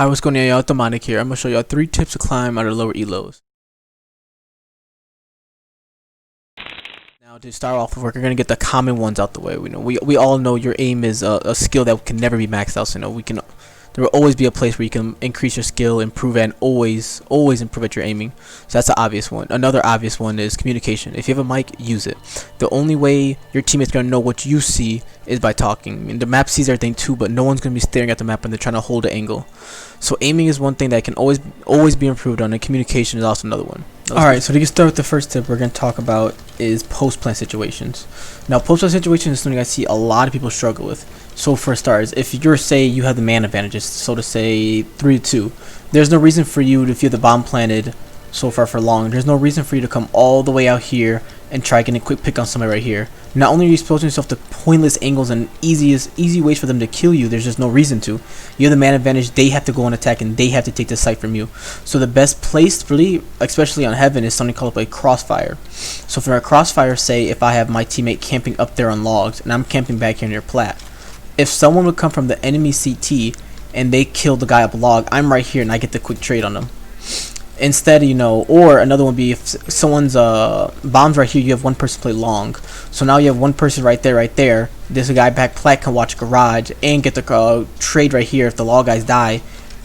I was going to y'all Demonic here. I'm going to show y'all 3 tips to climb out of lower elos. Now to start off with, we're going to get the common ones out the way. We all know your aim is a skill that can never be maxed out. So there will always be a place where you can increase your skill, improve, and always improve at your aiming. So that's the obvious one. Another obvious one is communication. If you have a mic, use it. The only way your teammates going to know what you see is by talking. I mean, the map sees everything too, but no one's going to be staring at the map when they're trying to hold an angle. So aiming is one thing that can always be improved on, and communication is also another one. Alright, so to get started with the first tip we're going to talk about is post-plant situations. Now, post-plant situations is something I see a lot of people struggle with. So for starters, if you have the man advantages, so to say 3-2, there's no reason for you to, if you have the bomb planted so far for long, there's no reason for you to come all the way out here and try getting a quick pick on somebody right here. Not only are you exposing yourself to pointless angles and easy ways for them to kill you, there's just no reason to. You have the man advantage, they have to go on attack, and they have to take the site from you. So the best place, really, especially on Heaven, is something called a crossfire. So for a crossfire, say if I have my teammate camping up there on logs, and I'm camping back here near plat. If someone would come from the enemy CT, and they kill the guy up log, I'm right here, and I get the quick trade on them. Instead, or another one would be if someone's bombs right here, you have one person play long. So now you have one person right there. This guy back plat can watch garage and get the trade right here if the log guys die,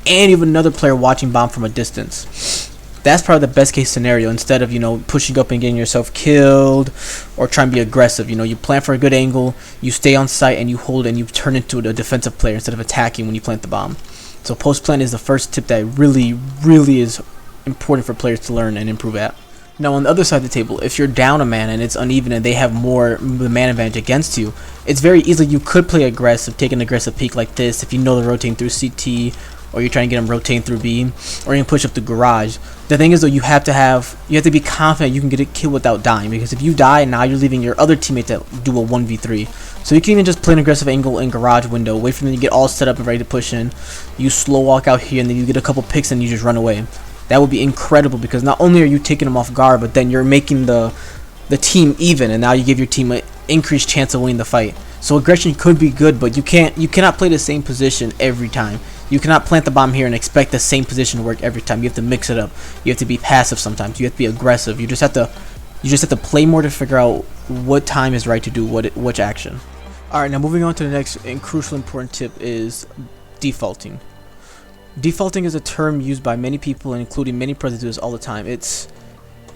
and you have another player watching bomb from a distance. That's probably the best case scenario. Instead of pushing up and getting yourself killed or trying to be aggressive, you plan for a good angle, you stay on site, and you hold, and you turn into a defensive player instead of attacking when you plant the bomb. So post plant is the first tip that really is important for players to learn and improve at. Now on the other side of the table, if you're down a man and it's uneven and they have the man advantage against you, it's very easy. You could play aggressive, take an aggressive peek like this if you know they're rotating through CT, or you're trying to get them rotating through B, or you can push up the garage. The thing is though, you have to be confident you can get a kill without dying, because if you die, now you're leaving your other teammate to do a 1v3. So you can even just play an aggressive angle in garage window, wait for them to get all set up and ready to push in. You slow walk out here and then you get a couple picks and you just run away. That would be incredible, because not only are you taking them off guard, but then you're making the team even, and now you give your team an increased chance of winning the fight. So aggression could be good, but you cannot play the same position every time. You cannot plant the bomb here and expect the same position to work every time. You have to mix it up. You have to be passive sometimes. You have to be aggressive. You just have to play more to figure out what time is right to do which action. Alright, now moving on to the next and crucial important tip is defaulting. Defaulting is a term used by many people, and including many predators all the time. It's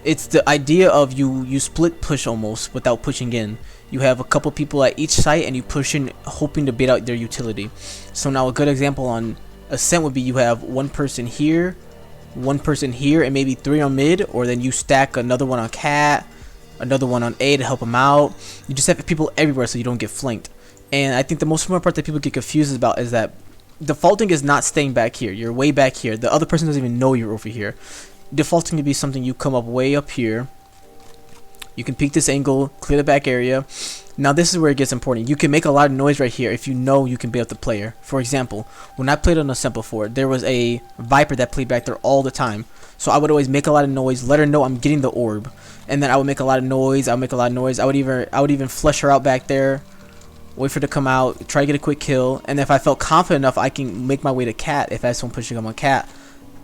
the idea of you split push almost without pushing in. You have a couple people at each site and you push in hoping to bait out their utility. So now a good example on Ascent would be you have one person here, and maybe 3 on mid, or then you stack another one on cat, another one on A to help them out. You just have people everywhere so you don't get flanked. And I think the most important part that people get confused about is that defaulting is not staying back here. You're way back here. The other person doesn't even know you're over here. Defaulting to be something you come up way up here. You can peek this angle, clear the back area. Now this is where it gets important. You can make a lot of noise right here if you know you can bait out the player. For example, when I played on Ascent before, there was a Viper that played back there all the time. So I would always make a lot of noise, let her know I'm getting the orb, and then I would make a lot of noise. I would even flush her out back there, wait for her to come out, try to get a quick kill, and if I felt confident enough, I can make my way to cat. If I had someone pushing up on cat,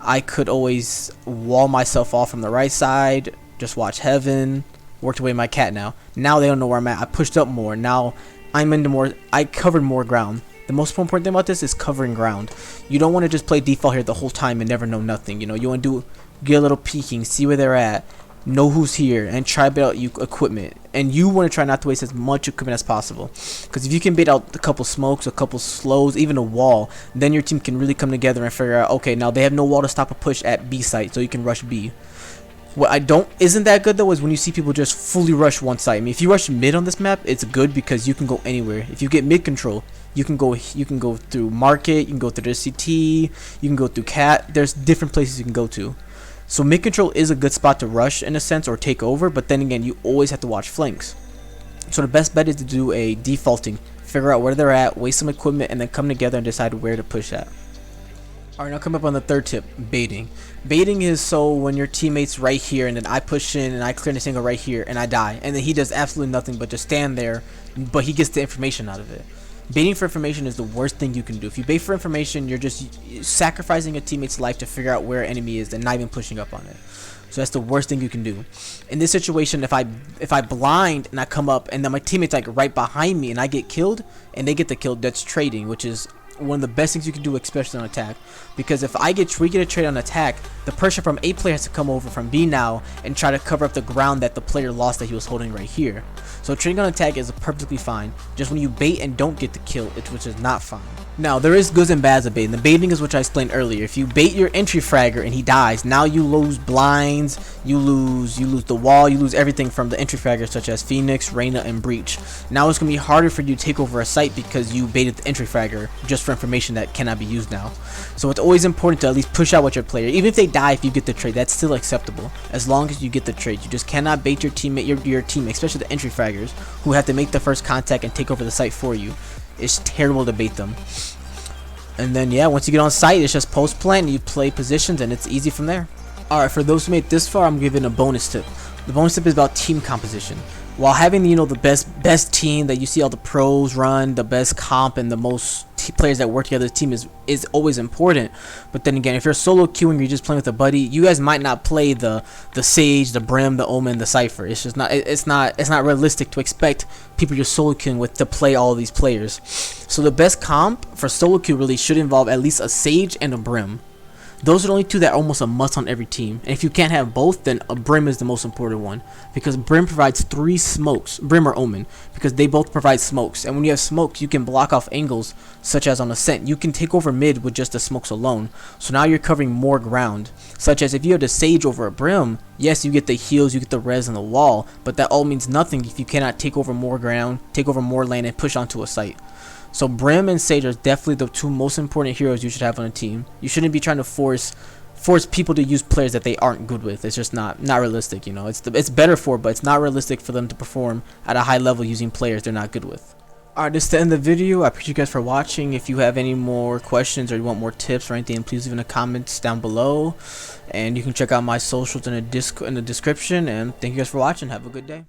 I could always wall myself off from the right side, just watch Heaven, worked away my cat. Now they don't know where I'm at. I pushed up more. Now I covered more ground. The most important thing about this is covering ground. You don't want to just play default here the whole time and never know nothing. You want to get a little peeking, see where they're at, know who's here, and try to bait out equipment. And you want to try not to waste as much equipment as possible, because if you can bait out a couple smokes, a couple slows, even a wall, then your team can really come together and figure out, okay, now they have no wall to stop a push at B site, so you can rush B. What isn't that good though is when you see people just fully rush one site. I mean, if you rush mid on this map, it's good because you can go anywhere. If you get mid control, you can go through market, you can go through the CT, you can go through cat. There's different places you can go to. So mid control is a good spot to rush in a sense, or take over, but then again, you always have to watch flanks. So the best bet is to do a defaulting, figure out where they're at, waste some equipment, and then come together and decide where to push at. Alright, now come up on the third tip, baiting. Baiting is so when your teammate's right here and then I push in and I clear this angle right here and I die, and then he does absolutely nothing but just stand there, but he gets the information out of it. Baiting for information is the worst thing you can do. If you bait for information, you're just sacrificing a teammate's life to figure out where an enemy is and not even pushing up on it. So that's the worst thing you can do. In this situation, if I blind and I come up and then my teammate's like right behind me and I get killed and they get the kill, that's trading, which is one of the best things you can do, especially on attack. Because if we get a trade on attack, the pressure from A player has to come over from B now and try to cover up the ground that the player lost that he was holding right here. So trading on attack is perfectly fine. Just when you bait and don't get the kill, which is not fine. Now, there is goods and bads of baiting. The baiting is what I explained earlier. If you bait your entry fragger and he dies, now you lose blinds, you lose the wall, you lose everything from the entry fraggers such as Phoenix, Reyna, and Breach. Now it's going to be harder for you to take over a site because you baited the entry fragger just for information that cannot be used now. So it's always important to at least push out with your player. Even if they die, if you get the trade, that's still acceptable as long as you get the trade. You just cannot bait your teammate, your team, especially the entry fraggers who have to make the first contact and take over the site for you. It's terrible to bait them. And then yeah, once you get on site, it's just post plant, you play positions, and it's easy from there. Alright, for those who made it this far, I'm giving a bonus tip. The bonus tip is about team composition. While having, you know, the best team that you see all the pros run, the best comp, and the most players that work together as a team is always important. But then again, if you're solo queuing, you're just playing with a buddy, you guys might not play the Sage, the Brim, the Omen, the Cypher. It's just not it's not realistic to expect people you're solo queuing with to play all of these players. So the best comp for solo queue really should involve at least a Sage and a Brim. Those are the only two that are almost a must on every team. And if you can't have both, then a Brim is the most important one. Because Brim provides 3 smokes. Brim or Omen. Because they both provide smokes. And when you have smokes, you can block off angles, such as on Ascent. You can take over mid with just the smokes alone. So now you're covering more ground. Such as if you have the Sage over a Brim, yes, you get the heals, you get the res and the wall. But that all means nothing if you cannot take over more ground, take over more lane, and push onto a site. So Brim and Sage are definitely the 2 most important heroes you should have on a team. You shouldn't be trying to force people to use players that they aren't good with. It's just not realistic, you know. It's better for, but it's not realistic for them to perform at a high level using players they're not good with. Alright, this is the end of the video. I appreciate you guys for watching. If you have any more questions or you want more tips or anything, please leave in the comments down below. And you can check out my socials in the description. And thank you guys for watching. Have a good day.